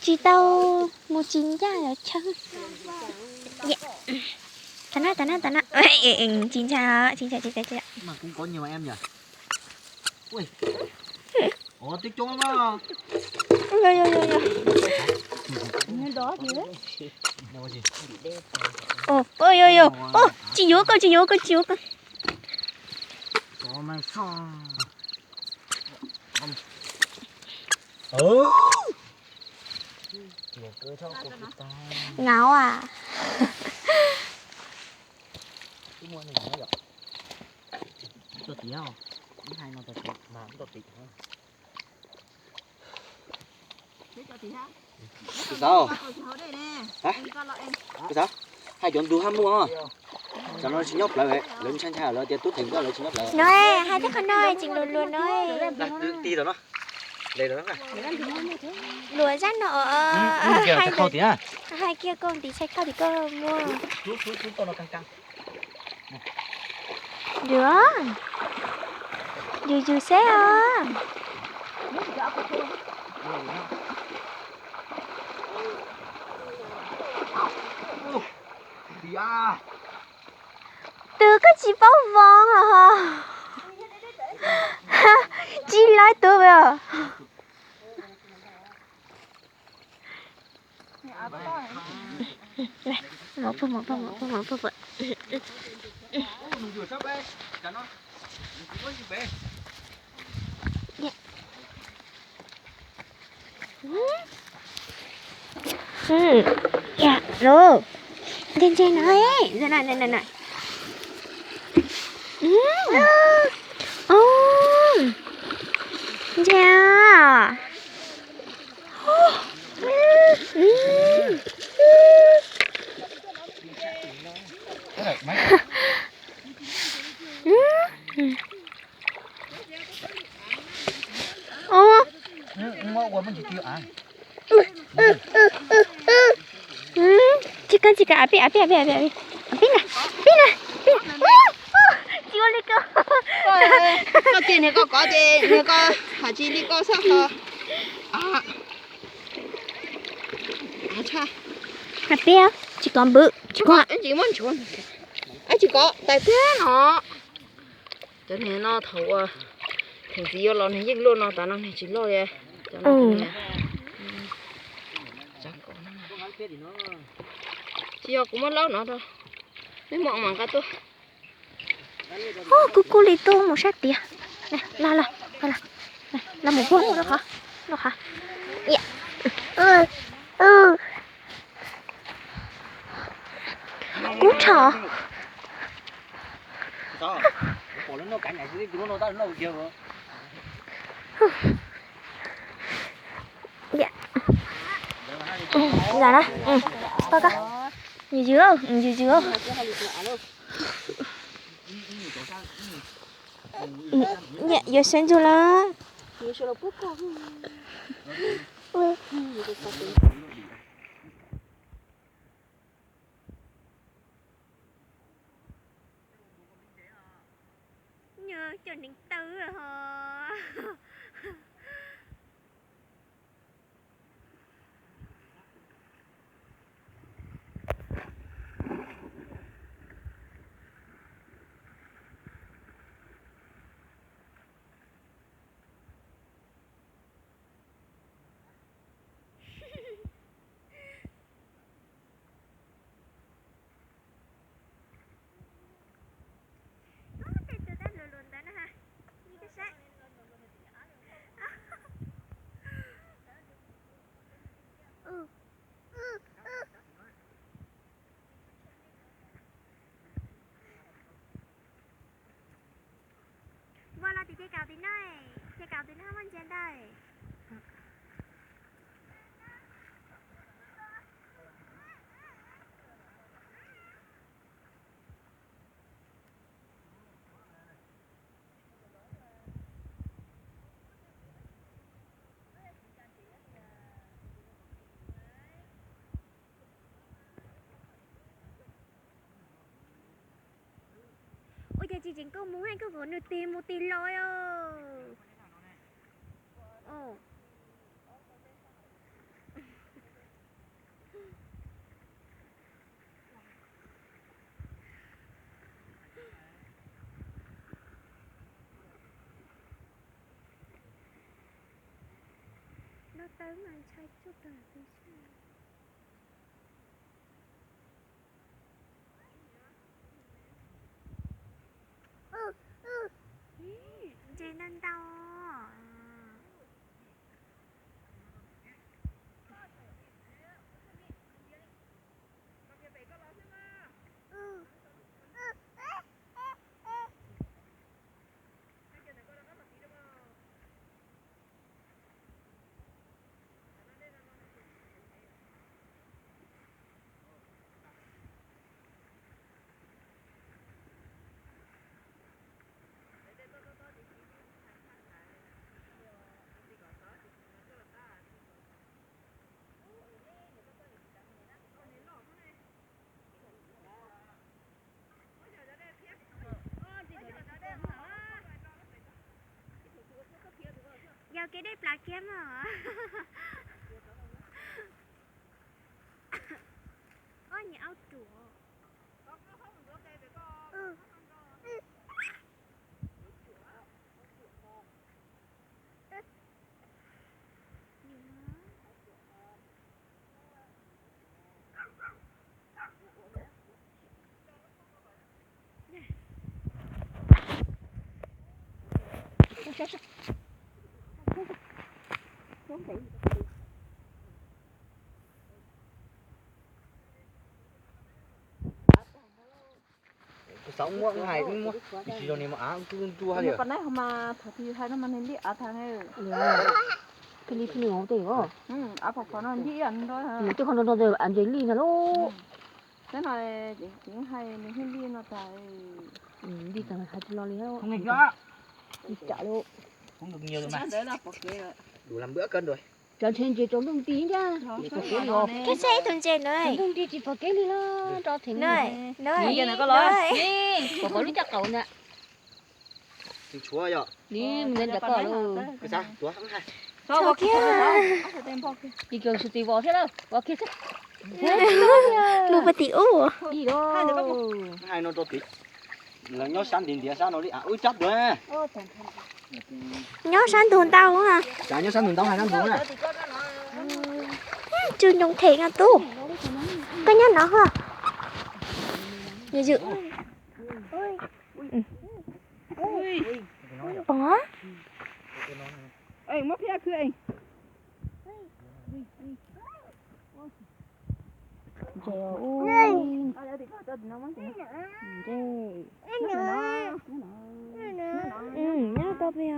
Chị tao một chín ra là chăng? Tana. Chín ra. Mà cũng có nhiều em nhỉ? Ui. Ủa tiếc chúng mà. Rồi. Đó gì đấy? Đâu gì? Ôi. Chị vô con. Có mai son. Ngáo à? Cái mua này nó vậy. Tôi tí không? Cái hai nó tôi tí mà cũng tôi tí thôi. Cái sao? Hả? Cái sao? Hai chọn đu ham mua không? Cho nó nhóc lại vậy. Lên sang thay lại tiền tốt thì nó lại nhóc lại. Nói, hai đứa con nói, chỉnh luôn nói. Này, tí rồi nó. Đây rồi nó. Lùa ra nọ. Hai kia con tí sách cao thì con mua. Chú to nó căng. Được. Dù xe à. Từ cái chị bao vong à hả? Chị lại từ bây giờ. Một phần. Dạ, rồi. Trên nói ấy. Rồi này. Dạ. Chica, api nè. Chưa đi cơ. Có tiền này có tiền này có hả chị đi có sao hả? Cha. Api à? Chỉ còn bự. Chỉ có anh chị muốn chuồn. Anh chỉ có tại thế nó. Cho nên nó thầu thành gì lo này dinh luôn nó ta nó này chỉ lo vậy. Chị cũng mất lâu nữa thôi. Mấy mọn mà cái tôi. Cô lì tô một sát tía. Này, là một con nữa hả? Nó hả? Dạ. Cú trò. Sao? Bỏ nó cảnh này chứ nó ta nó kia rồi. Dạ. Dạ đó. Coi coi. Nhiều dứa không? Dạ, giờ xem cho là. Nhớ cho đến tư rồi hả? Voilà, thì cái cào tí này. Chị cào tính không anh trên đây. Ôi trời, chị chính có muốn hay có vốn được tìm một tí lôi ơ. Ồ. Nó tới mà chạy chút rồi thì sao? Chị nên đau. Giờ cái đẹp là kiếm hả? Ôi nhà áo chùa. Ừ. sống mua ngày cũng mua chỉ cho nên mà ăn cứ chua hay nhưng được mà này mà thật thì hay nó mà nên đi ở thằng này Cái ly phi ngủ tiền quá. ở phòng nó đi ăn thôi hả Chứ không đâu rồi ăn giấy ly nào đâu. thế này chỉ hay mình hindi nó tại Đi tầm 2 kg ly đâu. không nghịch đó Đi chợ luôn. không được nhiều rồi mà đấy là bọc kia đủ làm bữa cân rồi Cho thêm chị trốn đông tí nha. Cái xe thằng chị nơi. Đông tí chị phải cái ly nó cho thỉnh nơi. Nơi. giờ này có lối Đi. Có lúc chắc cậu nè. thì chúa rồi Đi mình chắc cậu luôn. cái sao chúa không hay sao bọc kia Đi kêu sự tì vò thế đâu. Vò kia thích. Lu bà tiểu Đi đâu. hai nó to tí là nhó sáng tiền tiền sao nó đi à ui chắc rồi nhó sáng tuần tao cũng à chả nhó sáng tiền tao 2 năm rồi nè chưa nhung thiện à tu cái nhá nó hả như dự bỏ ê mất phía cứ anh nhá tao bây giờ